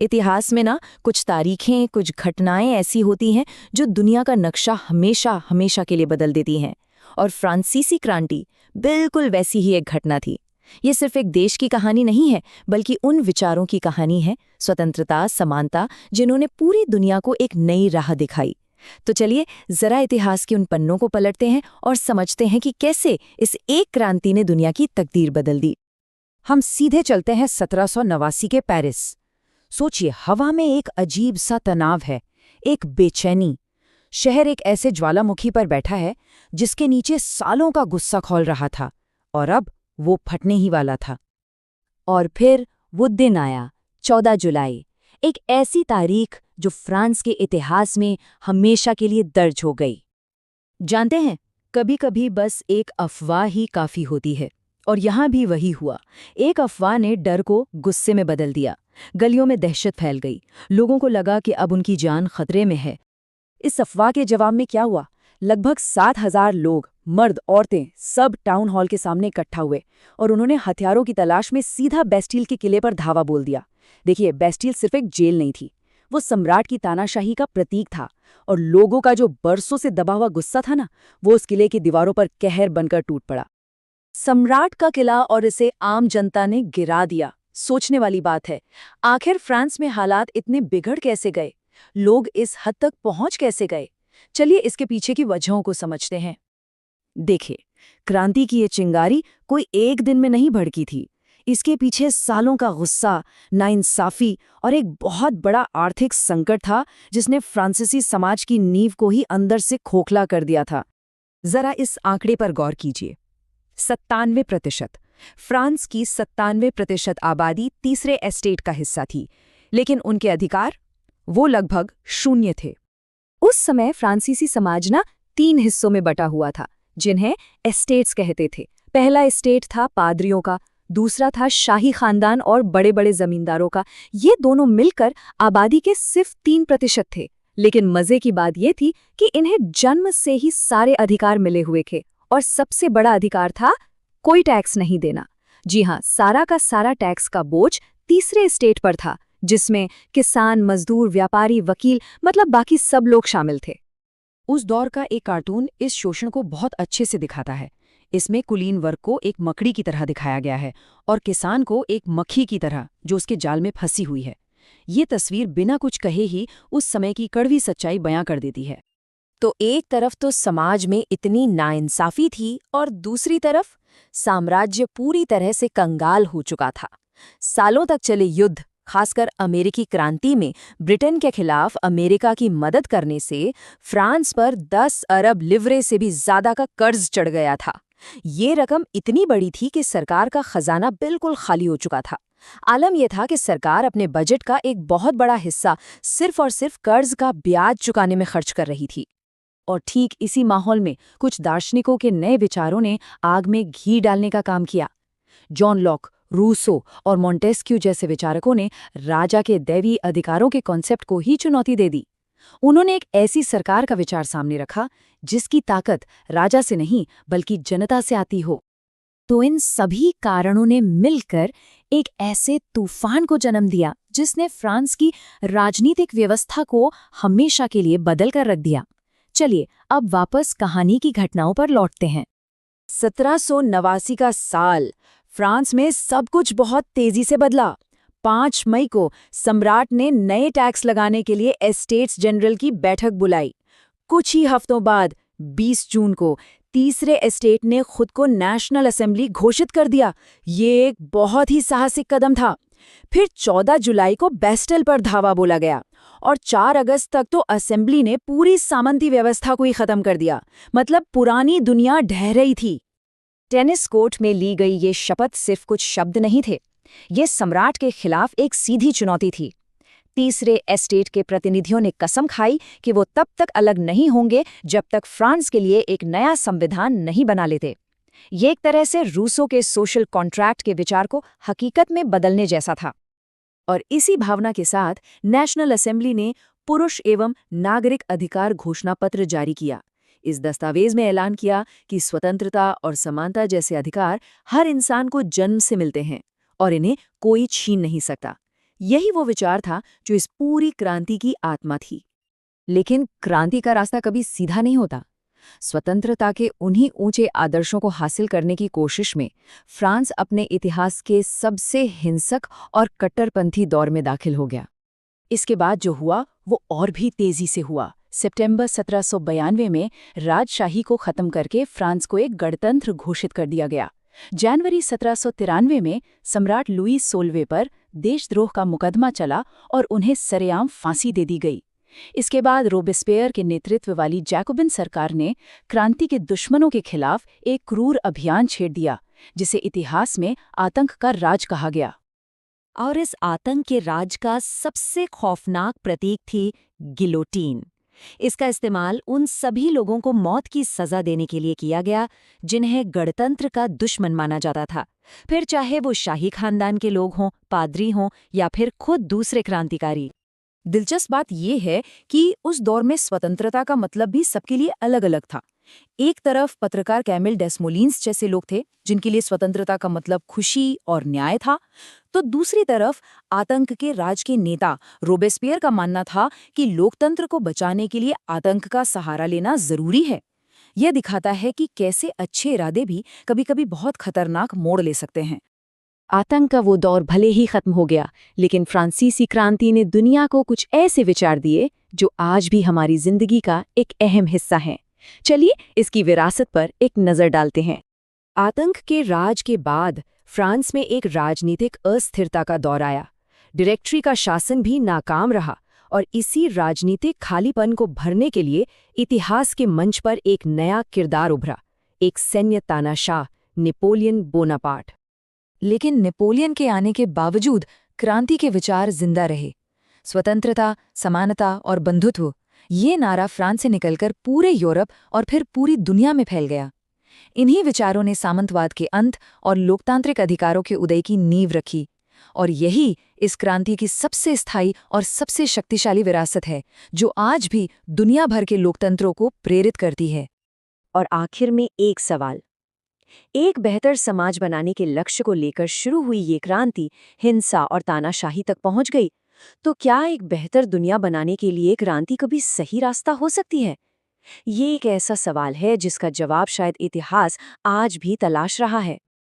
इतिहास में ना कुछ तारीखें, कुछ घटनाएं ऐसी होती हैं जो दुनिया का नक्शा हमेशा हमेशा के लिए बदल देती हैं। और फ्रांसीसी क्रांति बिल्कुल वैसी ही एक घटना थी। ये सिर्फ एक देश की कहानी नहीं है, बल्कि उन विचारों की कहानी है, स्वतंत्रता, समानता, जिन्होंने पूरी दुनिया को एक नई राह दिखाई। तो चलिए जरा इतिहास के उन पन्नों को पलटते हैं और समझते हैं कि कैसे इस एक क्रांति ने दुनिया की तकदीर बदल दी। हम सीधे चलते हैं 1789 के पेरिस। सोचिए, हवा में एक अजीब सा तनाव है, एक बेचैनी। शहर एक ऐसे ज्वालामुखी पर बैठा है जिसके नीचे सालों का गुस्सा खौल रहा था, और अब वो फटने ही वाला था। और फिर वो दिन आया, 14 जुलाई, एक ऐसी तारीख जो फ्रांस के इतिहास में हमेशा के लिए दर्ज हो गई। जानते हैं, कभी-कभी बस एक अफवाह ही काफी होती है, और यहाँ भी वही हुआ। एक अफवाह ने डर को गुस्से में बदल दिया। गलियों में दहशत फैल गई, लोगों को लगा कि अब उनकी जान खतरे में है। इस अफवाह के जवाब में क्या हुआ? लगभग 7,000 लोग, मर्द औरतें, सब टाउन हॉल के सामने इकट्ठा हुए और उन्होंने हथियारों की तलाश में सीधा बेस्टिल के किले पर धावा बोल दिया। देखिए, बेस्टिल सिर्फ एक जेल नहीं थी, वो सम्राट की तानाशाही का प्रतीक था, और लोगों का जो बरसों से दबा हुआ गुस्सा था ना, वो उस किले की दीवारों पर कहर बनकर टूट पड़ा। सम्राट का किला, और इसे आम जनता ने गिरा दिया। सोचने वाली बात है, आखिर फ्रांस में हालात इतने बिगड़ कैसे गए? लोग इस हद तक पहुंच कैसे गए? चलिए इसके पीछे की वजहों को समझते हैं। देखिए, क्रांति की ये चिंगारी कोई एक दिन में नहीं भड़की थी। इसके पीछे सालों का गुस्सा, नाइंसाफी और एक बहुत बड़ा आर्थिक संकट था, जिसने फ्रांसीसी समाज की नींव को ही अंदर से खोखला कर दिया था। जरा इस आंकड़े पर गौर कीजिए। 97%। फ्रांस की 97% आबादी तीसरे एस्टेट का हिस्सा थी, लेकिन उनके अधिकार वो लगभग शून्य थे। उस समय फ्रांसीसी समाज ना 3 हिस्सों में बटा हुआ था, जिन्हें एस्टेट्स कहते थे। पहला एस्टेट था पादरियों का, दूसरा था शाही खानदान और बड़े बड़े जमींदारों का। ये दोनों मिलकर आबादी के सिर्फ 3% थे। लेकिन मजे की बात ये थी कि इन्हें जन्म से ही सारे अधिकार मिले हुए थे, और सबसे बड़ा अधिकार था कोई टैक्स नहीं देना। जी हाँ, सारा का सारा टैक्स का बोझ तीसरे एस्टेट पर था, जिसमें किसान, मजदूर, व्यापारी, वकील, मतलब बाकी सब लोग शामिल थे। उस दौर का एक कार्टून इस शोषण को बहुत अच्छे से दिखाता है। इसमें कुलीन वर्ग को एक मकड़ी की तरह दिखाया गया है और किसान को एक मक्खी की तरह जो उसके जाल में फंसी हुई है। ये तस्वीर बिना कुछ कहे ही उस समय की कड़वी सच्चाई बयां कर देती है। तो एक तरफ तो समाज में इतनी नाइंसाफी थी, और दूसरी तरफ साम्राज्य पूरी तरह से कंगाल हो चुका था। सालों तक चले युद्ध, खासकर अमेरिकी क्रांति में ब्रिटेन के खिलाफ अमेरिका की मदद करने से फ्रांस पर 10 अरब लिवरे से भी ज्यादा का कर्ज चढ़ गया था। ये रकम इतनी बड़ी थी कि सरकार का खजाना बिल्कुल खाली हो चुका था। आलम यह था कि सरकार अपने बजट का एक बहुत बड़ा हिस्सा सिर्फ और सिर्फ कर्ज का ब्याज चुकाने में खर्च कर रही थी। और ठीक इसी माहौल में कुछ दार्शनिकों के नए विचारों ने आग में घी डालने का काम किया। जॉन लॉक, रूसो और मॉन्टेस्क्यू जैसे विचारकों ने राजा के दैवी अधिकारों के कॉन्सेप्ट को ही चुनौती दे दी। उन्होंने एक ऐसी सरकार का विचार सामने रखा जिसकी ताकत राजा से नहीं बल्कि जनता से आती हो। तो इन सभी कारणों ने मिलकर एक ऐसे तूफान को जन्म दिया जिसने फ्रांस की राजनीतिक व्यवस्था को हमेशा के लिए बदल कर रख दिया। चलिए अब वापस कहानी की घटनाओं पर लौटते हैं। 1789 का साल, फ्रांस में सब कुछ बहुत तेजी से बदला। 5 मई को सम्राट ने नए टैक्स लगाने के लिए एस्टेट्स जनरल की बैठक बुलाई। कुछ ही हफ्तों बाद 20 जून को तीसरे एस्टेट ने खुद को नेशनल असेंबली घोषित कर दिया। ये एक बहुत ही साहसिक कदम था। फिर 14 जुलाई को बेस्टिल पर धावा बोला गया, और 4 अगस्त तक तो असेंबली ने पूरी सामंती व्यवस्था को ही खत्म कर दिया। मतलब पुरानी दुनिया ढह रही थी। टेनिस कोर्ट में ली गई ये शपथ सिर्फ कुछ शब्द नहीं थे, ये सम्राट के खिलाफ एक सीधी चुनौती थी। तीसरे एस्टेट के प्रतिनिधियों ने कसम खाई कि वो तब तक अलग नहीं होंगे जब तक फ्रांस के लिए एक नया संविधान नहीं बना लेते। ये एक तरह से रूसो के सोशल कॉन्ट्रैक्ट के विचार को हकीकत में बदलने जैसा था। और इसी भावना के साथ नेशनल असेंबली ने पुरुष एवं नागरिक अधिकार घोषणा पत्र जारी किया। इस दस्तावेज में ऐलान किया कि स्वतंत्रता और समानता जैसे अधिकार हर इंसान को जन्म से मिलते हैं और इन्हें कोई छीन नहीं सकता। यही वो विचार था जो इस पूरी क्रांति की आत्मा थी। लेकिन क्रांति का रास्ता कभी सीधा नहीं होता। स्वतंत्रता के उन्हीं ऊंचे आदर्शों को हासिल करने की कोशिश में फ्रांस अपने इतिहास के सबसे हिंसक और कट्टरपंथी दौर में दाखिल हो गया। इसके बाद जो हुआ वो और भी तेजी से हुआ। सितंबर 1792 में राजशाही को खत्म करके फ्रांस को एक गणतंत्र घोषित कर दिया गया। जनवरी 1793 में सम्राट लुई 16वें पर देशद्रोह का मुकदमा चला और उन्हें सरेआम फांसी दे दी गई। इसके बाद रोबेस्पियर के नेतृत्व वाली जैकोबिन सरकार ने क्रांति के दुश्मनों के खिलाफ एक क्रूर अभियान छेड़ दिया, जिसे इतिहास में आतंक का राज कहा गया। और इस आतंक के राज का सबसे खौफनाक प्रतीक थी गिलोटीन। इसका इस्तेमाल उन सभी लोगों को मौत की सजा देने के लिए किया गया जिन्हें गणतंत्र का दुश्मन माना जाता था, फिर चाहे वो शाही खानदान के लोग हों, पादरी हों या फिर खुद दूसरे क्रांतिकारी। दिलचस्प बात यह है कि उस दौर में स्वतंत्रता का मतलब भी सबके लिए अलग अलग था। एक तरफ पत्रकार कैमिल डेस्मोलिन्स जैसे लोग थे जिनके लिए स्वतंत्रता का मतलब खुशी और न्याय था, तो दूसरी तरफ आतंक के राज के नेता रोबेस्पियर का मानना था कि लोकतंत्र को बचाने के लिए आतंक का सहारा लेना जरूरी है। यह दिखाता है कि कैसे अच्छे इरादे भी कभी-कभी बहुत खतरनाक मोड़ ले सकते हैं। आतंक का वो दौर भले ही खत्म हो गया, लेकिन फ्रांसीसी क्रांति ने दुनिया को कुछ ऐसे विचार दिए जो आज भी हमारी जिंदगी का एक अहम हिस्सा हैं। चलिए इसकी विरासत पर एक नज़र डालते हैं। आतंक के राज के बाद फ्रांस में एक राजनीतिक अस्थिरता का दौर आया। डायरेक्टरी का शासन भी नाकाम रहा और इसी राजनीतिक खालीपन को भरने के लिए इतिहास के मंच पर एक नया किरदार उभरा, एक सैन्य तानाशाह नेपोलियन बोनापार्ट। लेकिन नेपोलियन के आने के बावजूद क्रांति के विचार जिंदा रहे। स्वतंत्रता, समानता और बंधुत्व, ये नारा फ्रांस से निकलकर पूरे यूरोप और फिर पूरी दुनिया में फैल गया। इन्हीं विचारों ने सामंतवाद के अंत और लोकतांत्रिक अधिकारों के उदय की नींव रखी। और यही इस क्रांति की सबसे स्थायी और सबसे शक्तिशाली विरासत है, जो आज भी दुनिया भर के लोकतंत्रों को प्रेरित करती है। और आखिर में एक सवाल, एक बेहतर समाज बनाने के लक्ष्य को लेकर शुरू हुई ये क्रांति हिंसा और तानाशाही तक पहुंच गई, तो क्या एक बेहतर दुनिया बनाने के लिए क्रांति कभी सही रास्ता हो सकती है? ये एक ऐसा सवाल है जिसका जवाब शायद इतिहास आज भी तलाश रहा है।